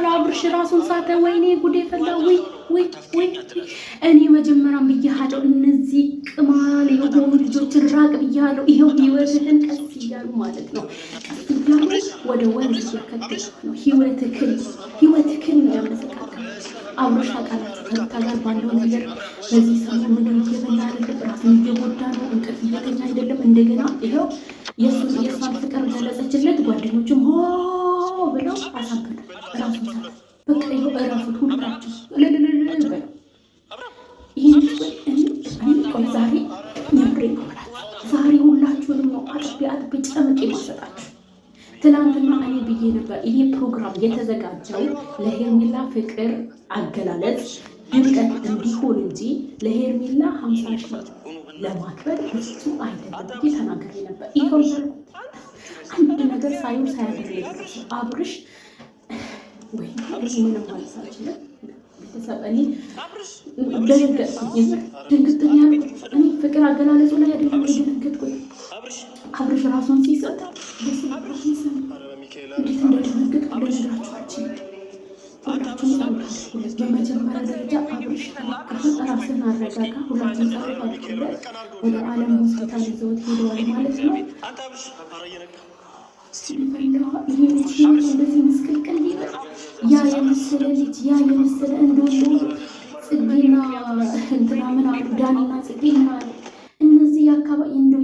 በኋላ አብርሽ ራሱን ሳተ። ወይኔ ጉዴ ፈላ። ወይ እኔ መጀመሪያም ብያለሁ፣ እነዚህ ቅማል የሆኑ ልጆች ራቅ ብያለሁ። ይኸው ህይወትህን ቀስ እያሉ ማለት ነው፣ ቀስ እያሉ ወደ ወንዝ እያከተሉ ነው። ህይወትህን ያመሰቃቀል አብርሽ አቃላችሁ ከሩታ ጋር ባለው ነገር በዚህ ሰሞን ምግብ እየበላ አይደለም፣ ራሱን እየጎዳ ነው፣ እንቅልፍ እየተኛ አይደለም። እንደገና ይኸው የእሷን ፍቅር ገለጸችለት። ጓደኞቹም ሆ ብለው አሳበዱ። ራሱን ሳተ። በቃ ይኸው እረፉት ሁላችሁ እልልልል በለው። ይህን ቆይ ዛሬ የምሬ ይሆናል። ዛሬ ሁላችሁንም ነው አጥቤ ጨምቄ ማሰጣችሁ። ትናንትና እኔ ብዬ ነበር ይሄ ፕሮግራም የተዘጋጀው ለሄርሜላ ፍቅር አገላለጽ ድምቀት እንዲሆን እንጂ ለሄርሜላ 50 ሺህ ለማክበር እሱ አይደለም ብዬ ተናግሬ ነበር። ይኸው አንድ ነገር ሳያደርግ አብርሽ ወይ ምንም ማለት አልችልም። ቤተሰብ እኔ ደነገጥኩኝ። ድንግጥኝ ያልኩት እኔ ፍቅር አገላለጹ ላይ አይደለም የደነገጥኩኝ። አብርሽ ራሱን ሲሰጥ እንዴት እንደደነገጥኩ ልነግራችሁ አልችልም። በመጀመሪያ ደረጃ አብርሽ ራስን አረጋጋ። ሁላችን ጸሎት አድርጉለት። ወደ ዓለም ሆስፒታል ይዘውት ሄደዋል ማለት ነው። እንደዚህ ምስቅልቅል ይበል። ያ የመሰለ ልጅ ያ የመሰለ እንደወሎ ጽጌና እንትና ምን አሉ ዳኒና ጽጌ ምን አሉ። እነዚህ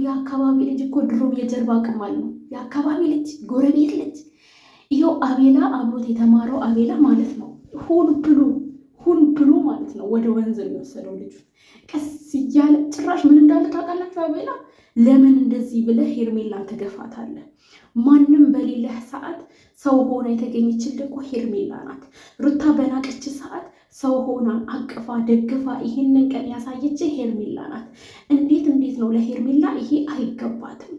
የአካባቢ ልጅ እኮ ድሮም የጀርባ ቅማል ነው። የአካባቢ ልጅ ጎረቤት ልጅ ይኸው አቤላ አብሮት የተማረው አቤላ ማለት ነው። ሁን ብሎ ማለት ነው ወደ ወንዝ የሚወሰደው ልጁ ቀስ እያለ ጭራሽ ምን እንዳለ ታውቃላችሁ? አቤላ ለምን እንደዚህ ብለህ ሄርሜላን ትገፋታለህ? ማንም በሌለህ ሰዓት ሰው ሆና የተገኘችልህ እኮ ሄርሜላ ናት። ሩታ በናቀች ሰዓት ሰው ሆና አቅፋ ደግፋ ይህንን ቀን ያሳየች ሄርሜላ ናት። እንዴት ነው ለሄርሜላ ይሄ አይገባትም።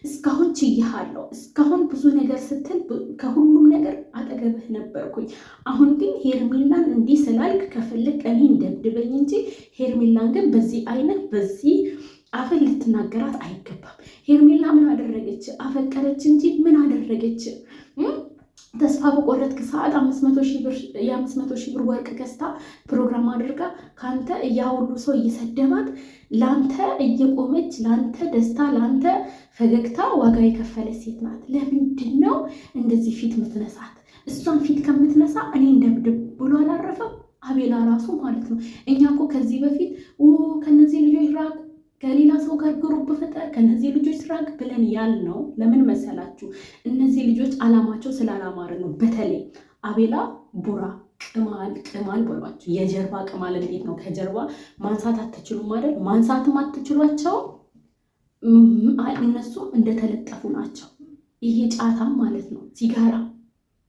እስካሁን ችያለሁ። እስካሁን ብዙ ነገር ስትል ከሁሉም ነገር አጠገብህ ነበርኩኝ። አሁን ግን ሄርሜላን እንዲህ ስላልክ ከፈለግ እኔን ደብድበኝ እንጂ ሄርሜላን ግን በዚህ አይነት በዚህ አፈን ልትናገራት አይገባም። ሄርሜላ ምን አደረገች? አፈቀረች እንጂ ምን አደረገች? ተስፋ በቆረጥክ ሰዓት 500 ሺህ ብር ወርቅ ገዝታ ፕሮግራም አድርጋ ካንተ እያሁሉ ሰው እየሰደባት ላንተ እየቆመች ላንተ ደስታ ላንተ ፈገግታ ዋጋ የከፈለች ሴት ናት። ለምንድን ነው እንደዚህ ፊት ምትነሳት? እሷን ፊት ከምትነሳ እኔ እንደብድብ ብሎ አላረፈም አቤላ ራሱ ማለት ነው። እኛ እኮ ከዚህ በፊት ከነዚህ ልጆች ራቅ፣ ከሌላ ሰው ጋር ግሩፕ ፍጠር፣ ከነዚህ ልጆች ራቅ ብለን ያልነው ለምን መሰላችሁ? እነዚህ ልጆች አላማቸው ስላላማረ ነው። በተለይ አቤላ ቡራ ቅማል በሏቸው። የጀርባ ቅማል እንዴት ነው? ከጀርባ ማንሳት አትችሉም አይደል? ማንሳትም አትችሏቸው። እነሱ እንደተለጠፉ ናቸው። ይሄ ጫታም ማለት ነው። ሲጋራ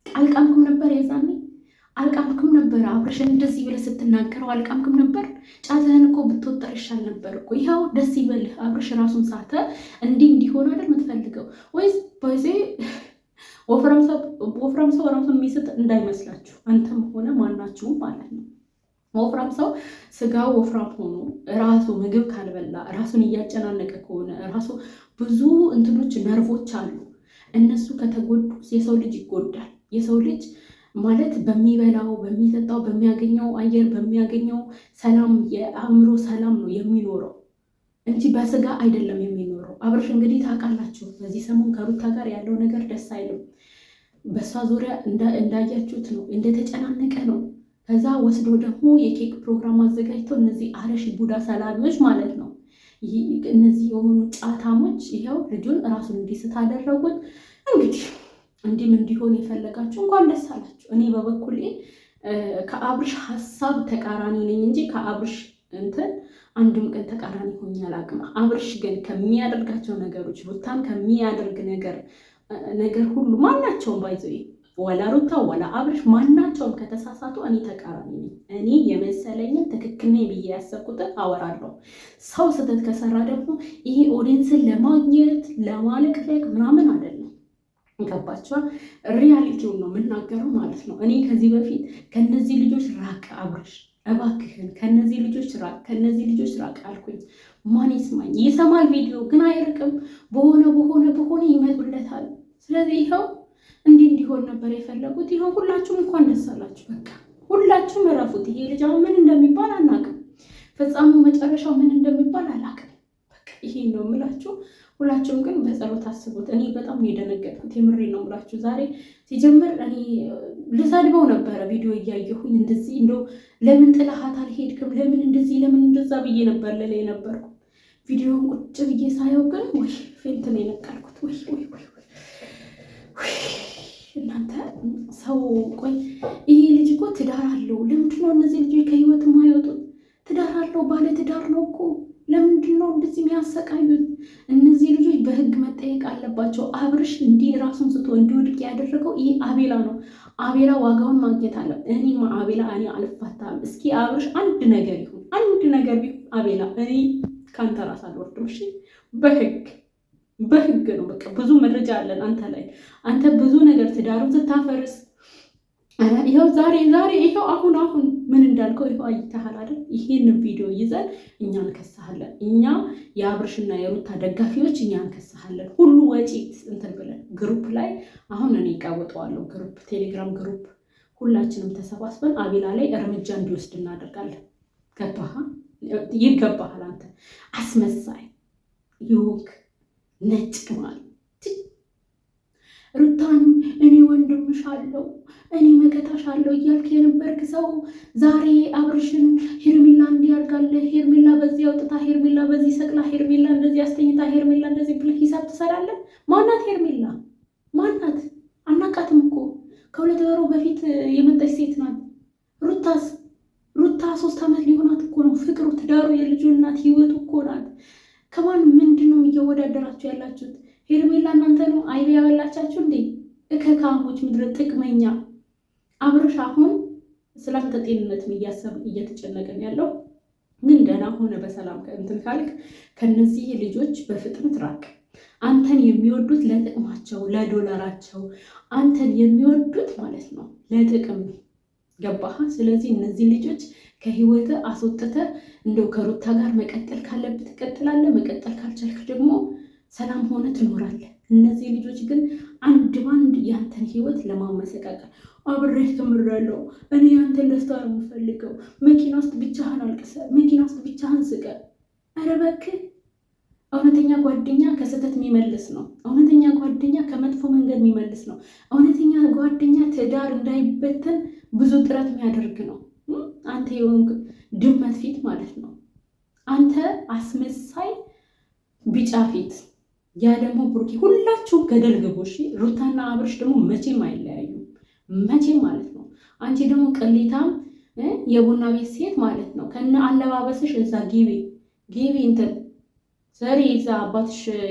አልቃምኩም ነበር የዛኔ አልቃምክም ነበር። አብርሽን እንደዚህ ብለህ ስትናገረው አልቃምክም ነበር። ጫትህን እኮ ብትወጠር ይሻል ነበር እኮ። ይኸው ደስ ይበልህ። አብርሽ ራሱን ሳተ። እንዲሆን አይደል የምትፈልገው? ወይስ በዜ ወፍራም ሰው ራሱን የሚስት እንዳይመስላችሁ፣ አንተም ሆነ ማናችሁም ማለት ነው። ወፍራም ሰው ስጋው ወፍራም ሆኖ ራሱ ምግብ ካልበላ ራሱን እያጨናነቀ ከሆነ ራሱ ብዙ እንትኖች ነርቮች አሉ። እነሱ ከተጎዱ የሰው ልጅ ይጎዳል። የሰው ልጅ ማለት በሚበላው በሚጠጣው በሚያገኘው አየር በሚያገኘው ሰላም የአእምሮ ሰላም ነው የሚኖረው እንጂ በስጋ አይደለም የሚኖረው። አብርሽ እንግዲህ ታውቃላችሁ በዚህ ሰሞን ከሩታ ጋር ያለው ነገር ደስ አይልም። በእሷ ዙሪያ እንዳያችሁት ነው፣ እንደተጨናነቀ ነው። ከዛ ወስዶ ደግሞ የኬክ ፕሮግራም አዘጋጅተው እነዚህ አረሽ ቡዳ ሰላቢዎች ማለት ነው፣ እነዚህ የሆኑ ጫታሞች ይኸው ልጁን ራሱን እንዲስት አደረጉት። እንግዲህ እንዲህም እንዲሆን የፈለጋችሁ እንኳን ደስ አላችሁ። እኔ በበኩሌ ከአብርሽ ሀሳብ ተቃራኒ ነኝ እንጂ ከአብርሽ እንትን አንድም ቀን ተቃራኒ ሆኜ አላውቅም። አብርሽ ግን ከሚያደርጋቸው ነገሮች ሩታን ከሚያደርግ ነገር ሁሉ ማናቸውም ባይዘው ወላ ሩታ ወላ አብርሽ ማናቸውም ከተሳሳቱ እኔ ተቃራኒ ነኝ። እኔ የመሰለኝን ትክክል ነኝ ብዬ ያሰብኩትን አወራለሁ። ሰው ስህተት ከሰራ ደግሞ ይሄ ኦዲየንስን ለማግኘት ለማለቅለቅ ምናምን አይደለም። ገባችኋ? ሪያሊቲውን ነው የምናገረው ማለት ነው። እኔ ከዚህ በፊት ከነዚህ ልጆች ራቅ አብርሽ እባክህን ከነዚህ ልጆች ራቅ አልኩኝ። ማን ይስማኝ? ይሰማል፣ ቪዲዮ ግን አይርቅም። በሆነ ይመጡለታል። ስለዚህ ይኸው እንዲሆን ነበር የፈለጉት። ይኸው ሁላችሁም እንኳን ደስ አላችሁ። በቃ ሁላችሁም እረፉት። ይሄ ልጅ አሁን ምን እንደሚባል አናውቅም። ፍጻሜው መጨረሻው ምን እንደሚባል አላውቅም። በቃ ይሄን ነው የምላችሁ። ሁላችሁም ግን በጸሎት አስቡት። እኔ በጣም ነው የደነገጥኩት። የምሬ ነው የምላችሁ። ዛሬ ሲጀምር እኔ ልሰድበው ነበረ ቪዲዮ እያየሁኝ እንደዚህ እንደው ለምን ጥላሃት አልሄድክም፣ ለምን እንደዚህ ለምን እንደዛ ብዬ ነበር ልል የነበርኩ። ቪዲዮውን ቁጭ ብዬ ሳየው ግን ወይ ፌንት ነው የነቀልኩት። ወይ እናንተ ሰው ቆይ ይሄ ልጅ እኮ ትዳር አለው። ለምንድን ነው እነዚህ ልጆች ከህይወት የማይወጡት? ትዳር አለው፣ ባለ ትዳር ነው እኮ። ለምንድን ነው እንደዚህ የሚያሰቃዩት? እነዚህ ልጆች በህግ መጠየቅ አለባቸው። አብርሽ እንዲህ ራሱን ስቶ እንዲወድቅ ያደረገው ይህ አቤላ ነው። አቤላ ዋጋውን ማግኘት አለ። እኔማ አቤላ እኔ አልፋታም። እስኪ አብርሽ አንድ ነገር ቢሆን አቤላ እኔ ከአንተ ራስ አልወርድም። እሺ በህግ ነው። በቃ ብዙ መረጃ አለን አንተ ላይ። አንተ ብዙ ነገር ትዳሩን ስታፈርስ ይኸው ዛሬ ይኸው አሁን ምን እንዳልከው ይኸው አይተሃል አይደል? ይሄንን ቪዲዮ ይዘን እኛ እንከሳለን። እኛ የአብርሽና የሩታ ደጋፊዎች እኛ እንከሳለን። ሁሉ ወጪ እንትን ብለን ግሩፕ ላይ አሁን እኔ እቃወጠዋለሁ። ግሩፕ ቴሌግራም ግሩፕ ሁላችንም ተሰባስበን አቤላ ላይ እርምጃ እንዲወስድ እናደርጋለን። ገባህ? ይገባሃል። አንተ አስመሳይ ይወክ ነጭ ማለት ሩታን እኔ ወንድምሽ አለው እኔ መከታሽ አለው እያልክ የነበርክ ሰው ዛሬ አብርሽን ሄርሜላ እንዲያርጋለ ሄርሜላ በዚህ አውጥታ ሄርሜላ በዚህ ሰቅላ ሄርሜላ እንደዚህ አስተኝታ ሄርሜላ እንደዚህ ብለህ ሂሳብ ትሰራለህ። ማናት ሄርሜላ? ማናት? አናቃትም እኮ ከ2 ወር በፊት የመጣች ሴት ናት። ሩታ 3 ዓመት ሊሆናት እኮ ነው። ፍቅሩ፣ ትዳሩ፣ የልጁ እናት ህይወቱ እኮ ናት። ከማን ምንድን ነው እየወዳደራችሁ ያላችሁት? ሄርሜላ እናንተ ነው አይቤ ያበላቻችሁ እንዴ? እከካሞች፣ ምድረ ጥቅመኛ። አብርሽ አሁን ስላንተ ጤንነት እያሰብን እየተጨነቀን ያለው ግን ደህና ሆነ በሰላም እንትን ካልክ ከነዚህ ልጆች በፍጥነት ራቅ። አንተን የሚወዱት ለጥቅማቸው ለዶላራቸው፣ አንተን የሚወዱት ማለት ነው ለጥቅም። ገባህ? ስለዚህ እነዚህ ልጆች ከህይወት አስወጥተ እንደው ከሩታ ጋር መቀጠል ካለብህ ትቀጥላለህ። መቀጠል ካልቻልክ ደግሞ ሰላም ሆነ ትኖራለህ። እነዚህ ልጆች ግን አንድ ባንድ ያንተን ህይወት ለማመሰቃቀል አብሬህ ተምሬያለሁ፣ እኔ ያንተን ደስታ ነው የምፈልገው፣ መኪና ውስጥ ብቻህን አልቅሰ፣ መኪና ውስጥ ብቻህን ስቀ። ኧረ እባክህ። እውነተኛ ጓደኛ ከስህተት የሚመልስ ነው። እውነተኛ ጓደኛ ከመጥፎ መንገድ የሚመልስ ነው። እውነተኛ ጓደኛ ትዳር እንዳይበተን ብዙ ጥረት የሚያደርግ ነው። አንተ የሆንክ ድመት ፊት ማለት ነው። አንተ አስመሳይ ቢጫ ፊት። ያ ደግሞ ብሩኬ፣ ሁላችሁ ገደል ግቡ። እሺ ሩታና አብርሽ ደግሞ መቼም አይለያዩም፣ መቼም ማለት ነው። አንቺ ደግሞ ቅሌታም የቡና ቤት ሴት ማለት ነው። ከነ አለባበስሽ እዛ ጊቢ እንትን ሰሪ እዛ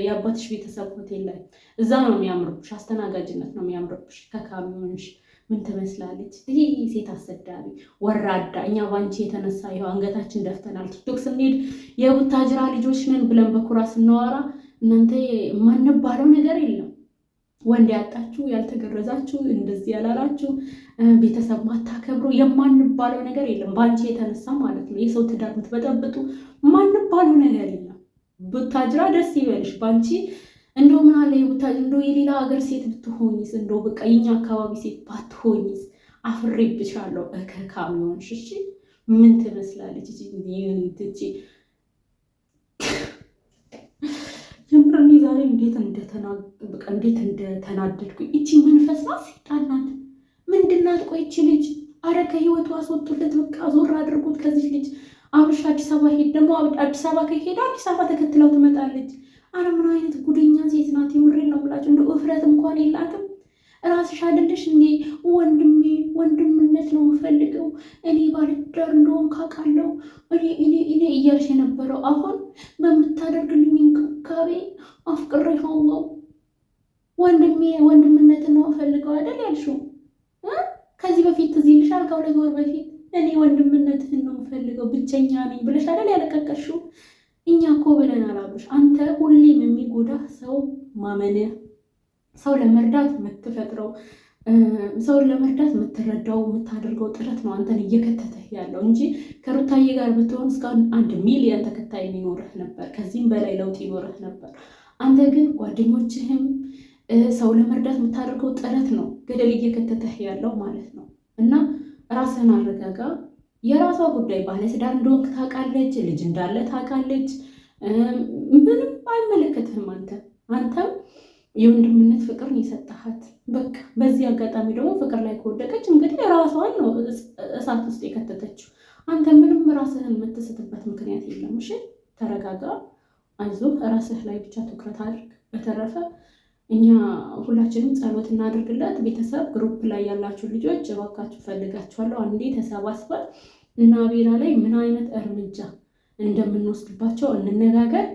የአባትሽ ቤተሰብ ሆቴል ላይ እዛ ነው የሚያምርብሽ። አስተናጋጅነት ነው የሚያምርብሽ። ከካሚዮንሽ ምን ትመስላለች? ይህ ሴት አሰዳቢ ወራዳ። እኛ ባንቺ የተነሳ ይኸው አንገታችን ደፍተናል። ቲክቶክ ስንሄድ የቡታጅራ ልጆች ነን ብለን በኩራ ስናወራ እናንተ የማንባለው ነገር የለም። ወንድ ያጣችሁ፣ ያልተገረዛችሁ፣ እንደዚህ ያላላችሁ፣ ቤተሰብ ማታከብሩ የማንባለው ነገር የለም። ባንቺ የተነሳ ማለት ነው። የሰው ትዳር ምትበጠብጡ ማንባለው ነገር የለም። ቡታጅራ ደስ ይበልሽ ባንቺ። እንደው ምን አለ እንደው የሌላ ሀገር ሴት ብትሆኝስ፣ እንደው በቃ የኛ አካባቢ ሴት ባትሆኝስ፣ አፍሬብሻለሁ። ከካሚዮንሽ እሺ ምን ትመስላለች እቺ ጀምረን ዛሬ እንዴት እንደተናደድኩ። እቺ መንፈስ ናት፣ ሴጣን ናት፣ ምንድን ናት? ቆይ እቺ ልጅ አረ ከህይወቱ አስወጡለት፣ በቃ ዞር አድርጉት ከዚህ ልጅ። አብርሽ አዲስ አበባ ሄድ፣ ደግሞ አዲስ አበባ ከሄደ አዲስ አበባ ተከትለው ትመጣለች። አረ ምን አይነት ጉደኛ ሴት ናት! የምሬን ነው የምላችሁ። እንደ እፍረት እንኳን የላትም። ራስሽ አይደለሽ እንዴ ወንድሜ፣ ወንድምነት ነው የምፈልገው እኔ ባልዳር እንደሆን ካውቃለሁ እኔ እያልሽ የነበረው አሁን በምታደርግልኝ እንክብካቤ አፍቅሬሃለሁ፣ ወንድሜ ወንድምነትን ነው የምፈልገው አይደል ያልሽው? ከዚህ በፊት ትዝ ይልሻል? ከ2 ወር በፊት እኔ ወንድምነትህን ነው የምፈልገው ብቸኛ ነኝ ብለሽ አይደል ያለቀቀሽው? እኛ እኮ ብለናል አብርሽ፣ አንተ ሁሌም የሚጎዳ ሰው ማመንህ፣ ሰው ለመርዳት የምትፈጥረው፣ ሰውን ለመርዳት የምትረዳው የምታደርገው ጥረት ነው አንተን እየከተተህ ያለው እንጂ ከሩታዬ ጋር ብትሆን እስካሁን 1 ሚሊዮን ተከታይ ይኖርህ ነበር፣ ከዚህም በላይ ለውጥ ይኖርህ ነበር። አንተ ግን ጓደኞችህም ሰው ለመርዳት የምታደርገው ጥረት ነው ገደል እየከተተህ ያለው ማለት ነው። እና ራስህን አረጋጋ። የራሷ ጉዳይ ባለትዳር እንደሆንክ ታውቃለች፣ ልጅ እንዳለ ታውቃለች። ምንም አይመለከትህም። አንተም የወንድምነት ፍቅርን የሰጠሃት በቃ። በዚህ አጋጣሚ ደግሞ ፍቅር ላይ ከወደቀች እንግዲህ ራሷን ነው እሳት ውስጥ የከተተችው። አንተ ምንም ራስህን የምትስትበት ምክንያት የለም። እሺ ተረጋጋ፣ አይዞህ፣ ራስህ ላይ ብቻ ትኩረት አድርግ። በተረፈ እኛ ሁላችንም ጸሎት እናድርግለት። ቤተሰብ ግሩፕ ላይ ያላችሁ ልጆች እባካችሁ ፈልጋችኋለሁ። አንዴ ተሰባስበን እና አቤላ ላይ ምን አይነት እርምጃ እንደምንወስድባቸው እንነጋገር።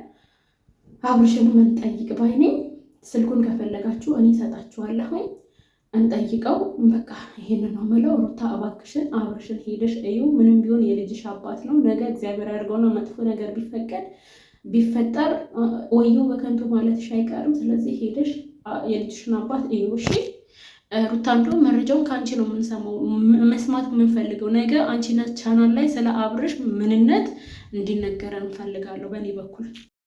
አብርሽንም እንጠይቅ ባይ ነኝ። ስልኩን ከፈለጋችሁ እኔ እሰጣችኋለሁኝ፣ እንጠይቀው። በቃ ይሄንን ነው የምለው። ሩታ እባክሽን አብርሽን ሄደሽ እዩ። ምንም ቢሆን የልጅሽ አባት ነው። ነገ እግዚአብሔር ያድርገውና መጥፎ ነገር ቢፈጠር ወየው በከንቱ ማለትሽ አይቀርም። ስለዚህ ሄደሽ የልጅሽን አባት እዩ። እሺ ሩታ፣ እንደውም መረጃውን ከአንቺ ነው የምንሰማው መስማት የምንፈልገው። ነገ አንቺ ቻናል ላይ ስለ አብርሽ ምንነት እንዲነገረን እንፈልጋለሁ በእኔ በኩል።